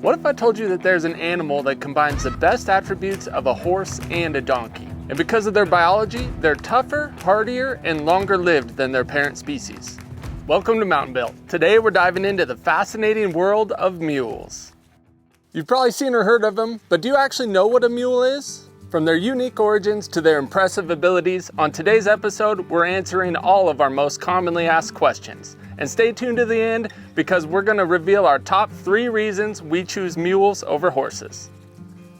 What if I told you that there's an animal that combines the best attributes of a horse and a donkey? And because of their biology, they're tougher, hardier, and longer lived than their parent species. Welcome to Mountain Built. Today we're diving into the fascinating world of mules. You've probably seen or heard of them, but do you actually know what a mule is? From their unique origins to their impressive abilities, on today's episode, we're answering all of our most commonly asked questions. And stay tuned to the end because we're going to reveal our top 3 reasons we choose mules over horses.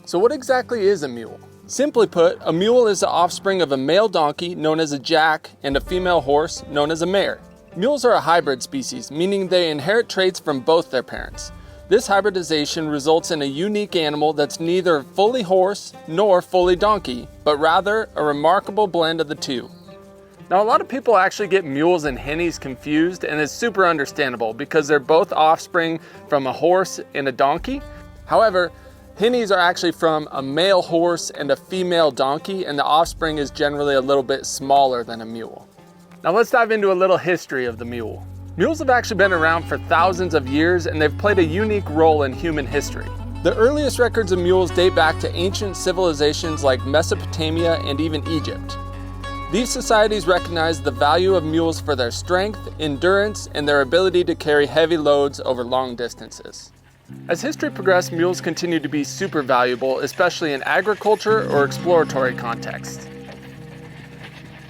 So what exactly is a mule? Simply put, a mule is the offspring of a male donkey known as a jack and a female horse known as a mare. Mules are a hybrid species, meaning they inherit traits from both their parents. This hybridization results in a unique animal that's neither fully horse nor fully donkey, but rather a remarkable blend of the two. Now, a lot of people actually get mules and hennies confused, and it's super understandable because they're both offspring from a horse and a donkey. However, hennies are actually from a male horse and a female donkey, and the offspring is generally a little bit smaller than a mule. Now let's dive into a little history of the mule. Mules have actually been around for thousands of years, and they've played a unique role in human history. The earliest records of mules date back to ancient civilizations like Mesopotamia and even Egypt. These societies recognized the value of mules for their strength, endurance, and their ability to carry heavy loads over long distances. As history progressed, mules continued to be super valuable, especially in agriculture or exploratory contexts.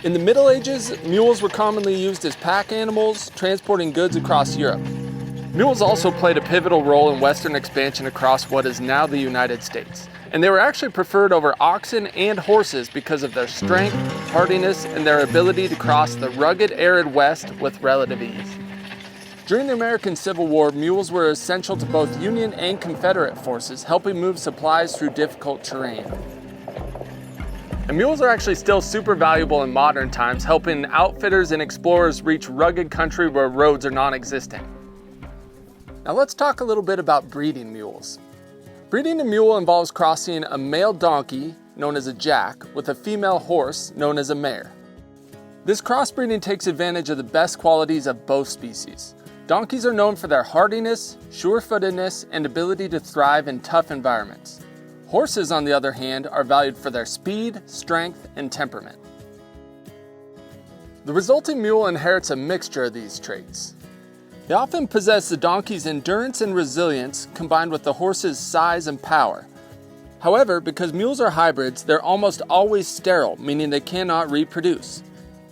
In the Middle Ages, mules were commonly used as pack animals, transporting goods across Europe. Mules also played a pivotal role in Western expansion across what is now the United States. And they were actually preferred over oxen and horses because of their strength, hardiness, and their ability to cross the rugged, arid West with relative ease. During the American Civil War, mules were essential to both Union and Confederate forces, helping move supplies through difficult terrain. And mules are actually still super valuable in modern times, helping outfitters and explorers reach rugged country where roads are non-existent. Now let's talk a little bit about breeding mules. Breeding a mule involves crossing a male donkey, known as a jack, with a female horse, known as a mare. This crossbreeding takes advantage of the best qualities of both species. Donkeys are known for their hardiness, sure-footedness, and ability to thrive in tough environments. Horses, on the other hand, are valued for their speed, strength, and temperament. The resulting mule inherits a mixture of these traits. They often possess the donkey's endurance and resilience combined with the horse's size and power. However, because mules are hybrids, they're almost always sterile, meaning they cannot reproduce.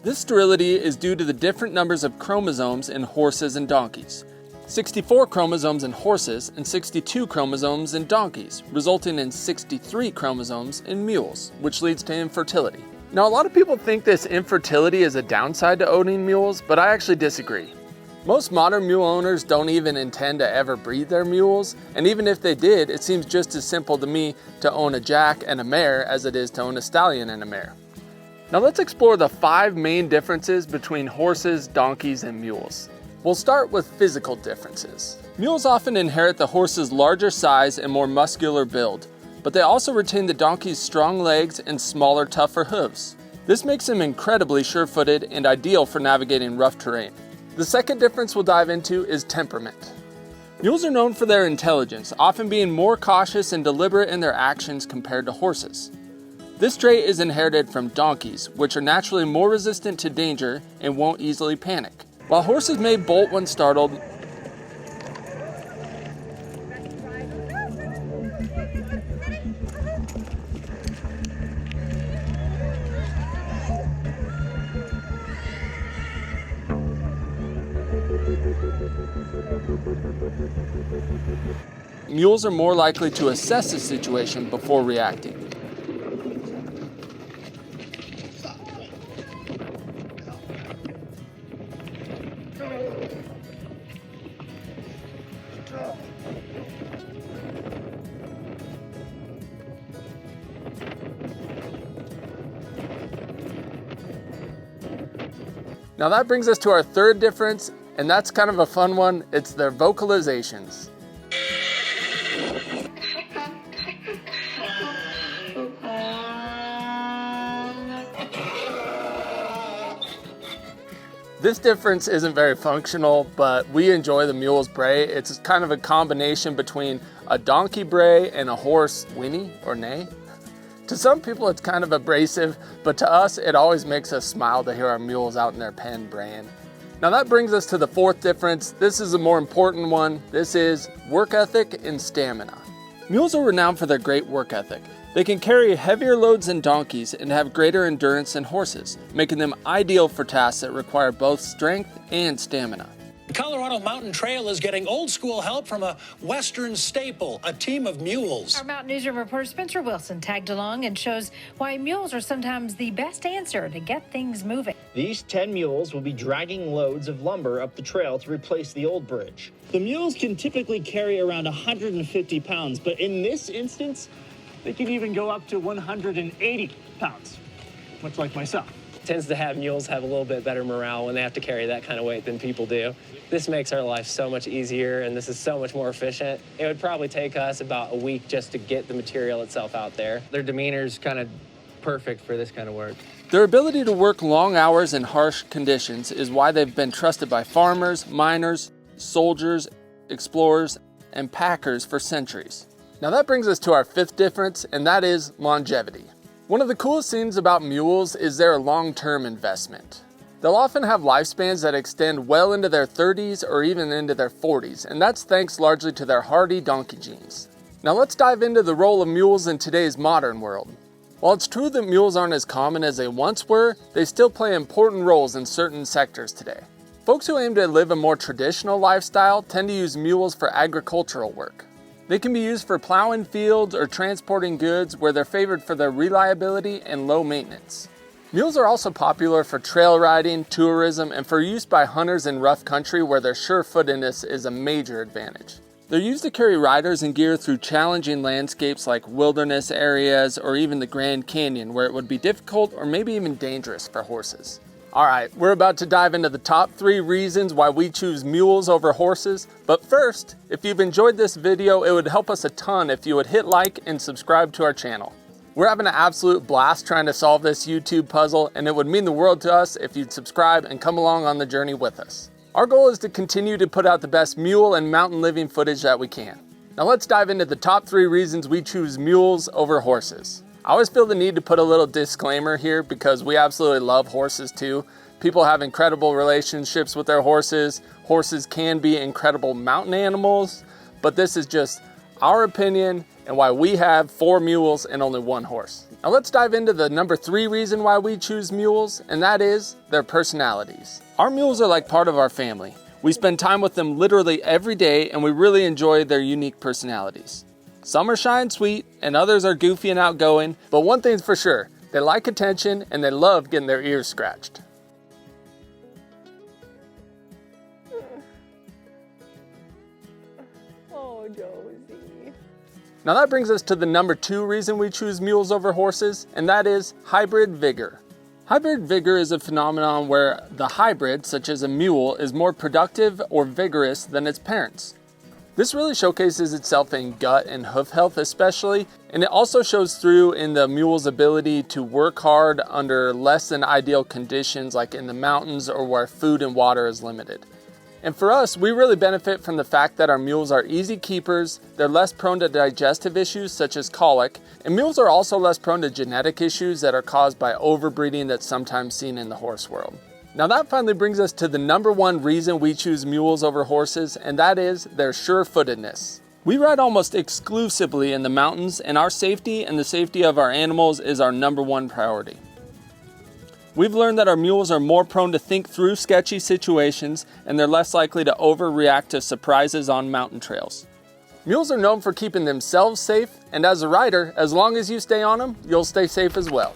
This sterility is due to the different numbers of chromosomes in horses and donkeys. 64 chromosomes in horses and 62 chromosomes in donkeys, resulting in 63 chromosomes in mules, which leads to infertility. Now, a lot of people think this infertility is a downside to owning mules, but I actually disagree. Most modern mule owners don't even intend to ever breed their mules, and even if they did, it seems just as simple to me to own a jack and a mare as it is to own a stallion and a mare. Now let's explore the 5 main differences between horses, donkeys, and mules. We'll start with physical differences. Mules often inherit the horse's larger size and more muscular build, but they also retain the donkey's strong legs and smaller, tougher hooves. This makes them incredibly sure-footed and ideal for navigating rough terrain. The second difference we'll dive into is temperament. Mules are known for their intelligence, often being more cautious and deliberate in their actions compared to horses. This trait is inherited from donkeys, which are naturally more resistant to danger and won't easily panic. While horses may bolt when startled, mules are more likely to assess the situation before reacting. Now that brings us to our third difference, and that's kind of a fun one. It's their vocalizations. This difference isn't very functional, but we enjoy the mule's bray. It's kind of a combination between a donkey bray and a horse whinny or neigh. To some people it's kind of abrasive, but to us it always makes us smile to hear our mules out in their pen braying. Now that brings us to the fourth difference. This is a more important one. This is work ethic and stamina. Mules are renowned for their great work ethic. They can carry heavier loads than donkeys and have greater endurance than horses, making them ideal for tasks that require both strength and stamina. The Colorado Mountain Trail is getting old school help from a Western staple, a team of mules. Our Mountain Newsroom reporter Spencer Wilson tagged along and shows why mules are sometimes the best answer to get things moving. These 10 mules will be dragging loads of lumber up the trail to replace the old bridge. The mules can typically carry around 150 pounds, but in this instance, they can even go up to 180 pounds, much like myself. Tends to have mules have a little bit better morale when they have to carry that kind of weight than people do. This makes our life so much easier, and this is so much more efficient. It would probably take us about a week just to get the material itself out there. Their demeanor is kind of perfect for this kind of work. Their ability to work long hours in harsh conditions is why they've been trusted by farmers, miners, soldiers, explorers, and packers for centuries. Now that brings us to our fifth difference, and that is longevity. One of the coolest things about mules is their long-term investment. They'll often have lifespans that extend well into their 30s or even into their 40s, and that's thanks largely to their hardy donkey genes. Now let's dive into the role of mules in today's modern world. While it's true that mules aren't as common as they once were, they still play important roles in certain sectors today. Folks who aim to live a more traditional lifestyle tend to use mules for agricultural work. They can be used for plowing fields or transporting goods, where they're favored for their reliability and low maintenance. Mules are also popular for trail riding, tourism, and for use by hunters in rough country where their sure-footedness is a major advantage. They're used to carry riders and gear through challenging landscapes like wilderness areas or even the Grand Canyon, where it would be difficult or maybe even dangerous for horses. Alright, we're about to dive into the top 3 reasons why we choose mules over horses. But first, if you've enjoyed this video, it would help us a ton if you would hit like and subscribe to our channel. We're having an absolute blast trying to solve this YouTube puzzle, and it would mean the world to us if you'd subscribe and come along on the journey with us. Our goal is to continue to put out the best mule and mountain living footage that we can. Now let's dive into the top 3 reasons we choose mules over horses. I always feel the need to put a little disclaimer here because we absolutely love horses too. People have incredible relationships with their horses. Horses can be incredible mountain animals, but this is just our opinion and why we have 4 mules and only 1 horse. Now let's dive into the number 3 reason why we choose mules, and that is their personalities. Our mules are like part of our family. We spend time with them literally every day, and we really enjoy their unique personalities. Some are shy and sweet, and others are goofy and outgoing, but one thing's for sure, they like attention and they love getting their ears scratched. Oh, Josie. Now that brings us to the number 2 reason we choose mules over horses, and that is hybrid vigor. Hybrid vigor is a phenomenon where the hybrid, such as a mule, is more productive or vigorous than its parents. This really showcases itself in gut and hoof health especially, and it also shows through in the mule's ability to work hard under less than ideal conditions like in the mountains or where food and water is limited. And for us, we really benefit from the fact that our mules are easy keepers, they're less prone to digestive issues such as colic, and mules are also less prone to genetic issues that are caused by overbreeding that's sometimes seen in the horse world. Now that finally brings us to the number 1 reason we choose mules over horses, and that is their sure-footedness. We ride almost exclusively in the mountains, and our safety and the safety of our animals is our number 1 priority. We've learned that our mules are more prone to think through sketchy situations, and they're less likely to overreact to surprises on mountain trails. Mules are known for keeping themselves safe, and as a rider, as long as you stay on them, you'll stay safe as well.